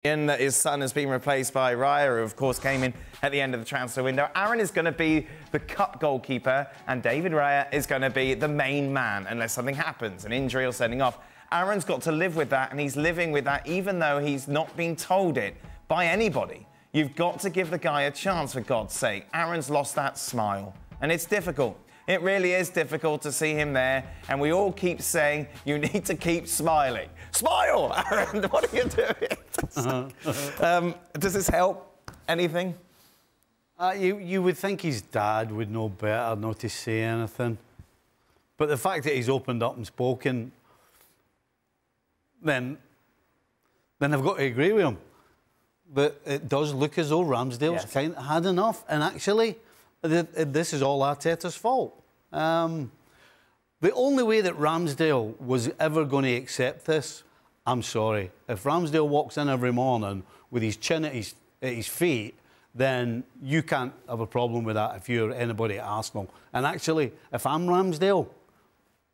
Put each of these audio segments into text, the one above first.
That his son has been replaced by Raya, who of course came in at the end of the transfer window. Aaron is going to be the cup goalkeeper and David Raya is going to be the main man unless something happens, an injury or sending off. Aaron's got to live with that, and he's living with that even though he's not been told it by anybody. You've got to give the guy a chance, for God's sake. Aaron's lost that smile, and it's difficult. It really is difficult to see him there, and we all keep saying, you need to keep smiling. Smile, Aaron! What are you doing? Does this help anything? You would think his dad would know better not to say anything. But the fact that he's opened up and spoken, then I've got to agree with him. But it does look as though Ramsdale's kind of had enough. And actually, this is all Arteta's fault. The only way that Ramsdale was ever going to accept this, I'm sorry, if Ramsdale walks in every morning with his chin at his feet, then you can't have a problem with that if you're anybody at Arsenal. And actually, if I'm Ramsdale,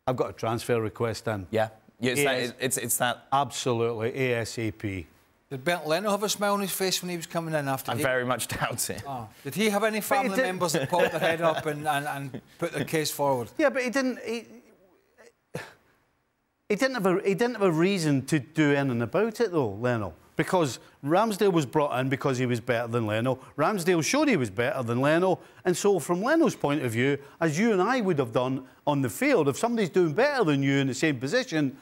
I've got a transfer request in. Yeah, it's that. Absolutely, ASAP. Did Bernd Leno have a smile on his face when he was coming in after? I very much doubt it. Oh. Did he have any family members that popped their head up and put their case forward? Yeah, but he didn't have a reason to do anything about it, though, Leno. Because Ramsdale was brought in because he was better than Leno. Ramsdale showed he was better than Leno. And so, from Leno's point of view, as you and I would have done on the field, if somebody's doing better than you in the same position,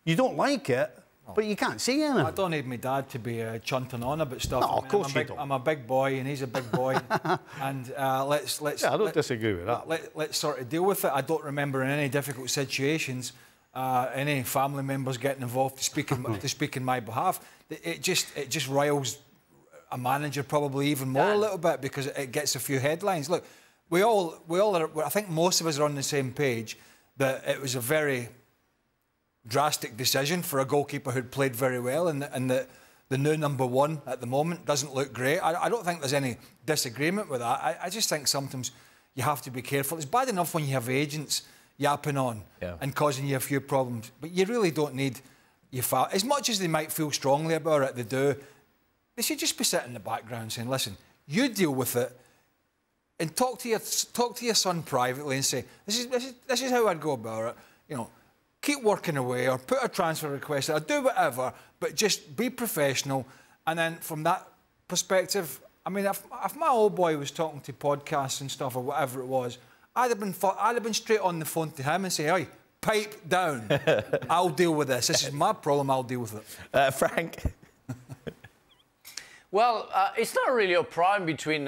you don't like it. But you can't see anything. I don't need my dad to be chunting on about stuff. No, of course you don't. I'm a big boy and he's a big boy, and let's. Yeah, I don't disagree with that. Let's sort of deal with it. I don't remember in any difficult situations any family members getting involved to speak in my behalf. It just riles a manager probably even more a little bit because it gets a few headlines. Look, we all are. I think most of us are on the same page that it was a very drastic decision for a goalkeeper who'd played very well, and the new #1 at the moment doesn't look great. I don't think there's any disagreement with that. I just think sometimes you have to be careful. It's bad enough when you have agents yapping on and causing you a few problems, but you really don't need your as much as they might feel strongly about it, they should just be sitting in the background saying, listen, you deal with it and talk to your son privately and say, this is how I'd go about it, you know. Keep working away or put a transfer request or do whatever, but just be professional. And then from that perspective, I mean, if my old boy was talking to podcasts and stuff or whatever it was, I'd have been straight on the phone to him and say, hey, pipe down. I'll deal with this. This is my problem. I'll deal with it. Frank? Well, it's not really a problem between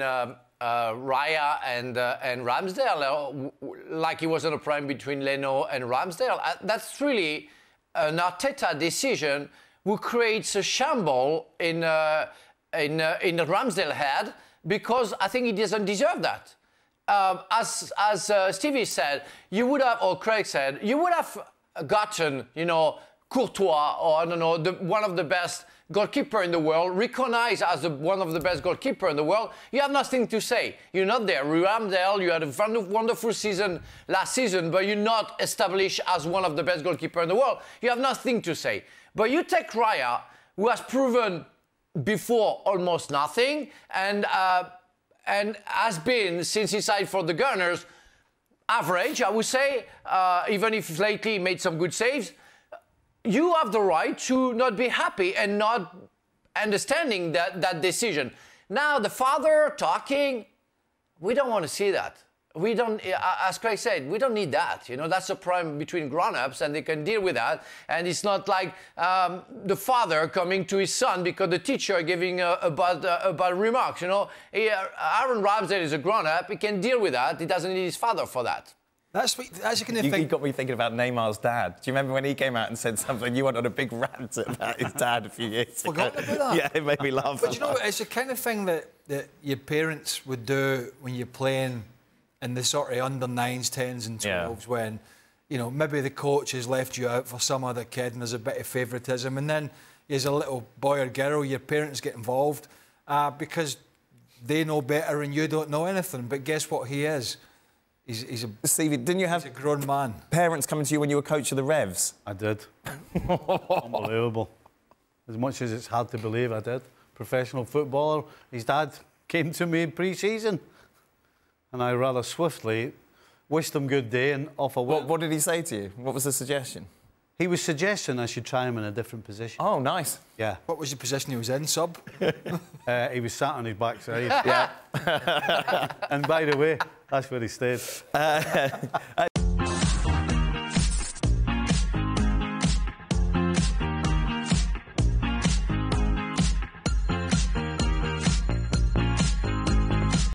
Raya and Ramsdale, like it wasn't a problem between Leno and Ramsdale. That's really an Arteta decision who creates a shamble in the Ramsdale head, because I think he doesn't deserve that. As Stevie said, you would have, or Craig said, you would have gotten, you know, Courtois or, I don't know, one of the best goalkeeper in the world, recognized as one of the best goalkeeper in the world. You have nothing to say. You're not there. Ramsdale, you had a wonderful season last season, but you're not established as one of the best goalkeeper in the world. You have nothing to say. But you take Raya, who has proven before almost nothing, and has been, since he signed for the Gunners, average, I would say, even if lately he made some good saves. You have the right to not be happy and not understanding that decision. Now, the father talking, we don't want to see that. We don't, as Craig said, we don't need that. You know, that's a problem between grown-ups, and they can deal with that. And it's not like the father coming to his son because the teacher giving about remarks. You know, Aaron Ramsdale is a grown-up. He can deal with that. He doesn't need his father for that. That's the kind of thing. You got me thinking about Neymar's dad. Do you remember when he came out and said something? You went on a big rant about his dad a few years ago. Forgotten about that? Yeah, it made me laugh. But you know, it's the kind of thing that your parents would do when you're playing in the sort of under 9s, 10s and 12s when, you know, maybe the coach has left you out for some other kid and there's a bit of favouritism, and then as a little boy or girl, your parents get involved because they know better and you don't know anything. But guess what he is? Stevie, didn't you have a grown man? Parents coming to you when you were coach of the Revs? I did. Unbelievable. as much as it's hard to believe I did. Professional footballer. His dad came to me in pre-season, and I rather swiftly wished him good day and off I went. What did he say to you? What was the suggestion? He was suggesting I should try him in a different position. Oh, nice. Yeah. What was the position he was in, sub? He was sat on his backside. Yeah. And by the way, that's where he stayed.